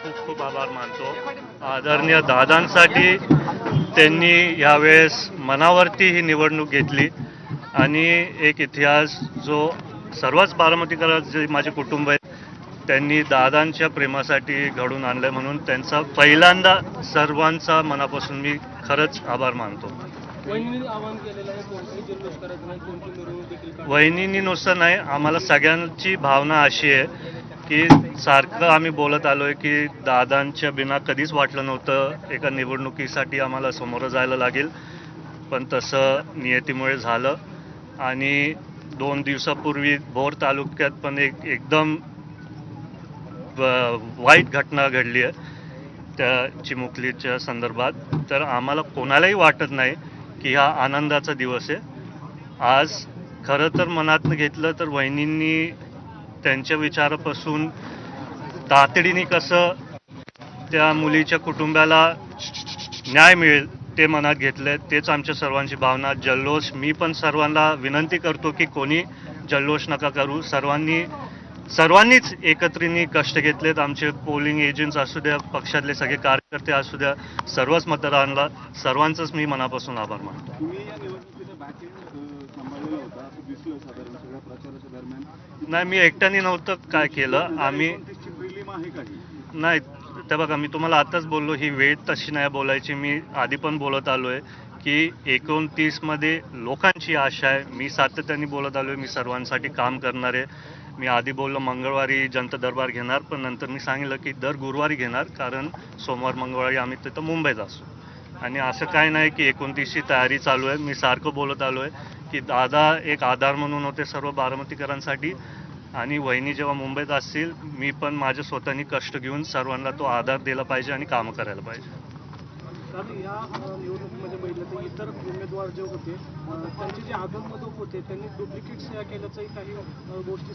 खूप खूप आभार मानतो. आदरणीय दादांसाठी त्यांनी यावेळेस मनावरती ही निवडणूक घेतली आणि एक इतिहास जो सर्वच बारामतीकर जे माझे कुटुंब आहेत त्यांनी दादांच्या प्रेमासाठी घडून आणलं, म्हणून त्यांचा पहिल्यांदा सर्वांचा मनापासून मी खरंच आभार मानतो. वहिनींनी नुसतं नाही, आम्हाला सगळ्यांची भावना अशी आहे की सारखं आम्ही बोलत आलोय की दादांच्या बिना कधीच वाटलं नव्हतं एका निवडणुकीसाठी आम्हाला समोरं जायला लागेल, पण तसं नियतीमुळे झालं. आणि 2 दिवसापूर्वी भोर तालुक्यात पण एकदम वाईट घटना घडली आहे त्या चिमुकलीच्या संदर्भात. तर आम्हाला कोणालाही वाटत नाही की हा आनंदाचा दिवस आहे. आज खरं तर मनातनं घेतलं तर वहिनींनी त्यांच्या विचारापासून तातडीने कसं त्या मुलीच्या कुटुंबाला न्याय मिळेल ते मनात घेतलं. तेच आमच्या सर्वांची भावना. जल्लोष, मी पण सर्वांना विनंती करतो की कोणी जल्लोष नका करू. सर्वांनीच एकत्रित कष्ट घेतलेत. आमचे पोलिंग एजंट्स असू द्या, पक्षातले सगळे कार्यकर्ते असू द्या, सर्वच मतदारांना सर्वांचंच मी मनापासून आभार मानतो. नाही, मी एकट्याने नव्हतं काय केलं. आम्ही नाही, ते बघा, मी तुम्हाला आताच बोललो ही वेळ तशी नाही बोलायची. मी आधी पण बोलत आलोय की 29 मध्ये लोकांची आशा आहे. मी सातत्याने बोलत आलोय मी सर्वांसाठी काम करणार आहे. मी आधी बोललो मंगळवारी जनता दरबार घेणार, पण नंतर मी सांगितलं की दर गुरुवारी घेणार, कारण सोमवार मंगळवारी आम्ही तिथं मुंबईत असू. आणि असं काय नाही की 29ची तयारी चालू आहे. मी सारखं बोलत आलोय की दादा एक आधार म्हणून होते सर्व बारामतीकरांसाठी, आणि वहिनी जेव्हा मुंबईत असतील मी पण माझ्या स्वतःनी कष्ट घेऊन सर्वांना तो आधार दिला पाहिजे आणि कामं करायला पाहिजे. या निवडणुकीमध्ये बघितलं तर इतर उमेदवार जे होते त्यांचे जे आदममधूक होते त्यांनी डुप्लिकेट सेवा केल्याचंही काही गोष्टी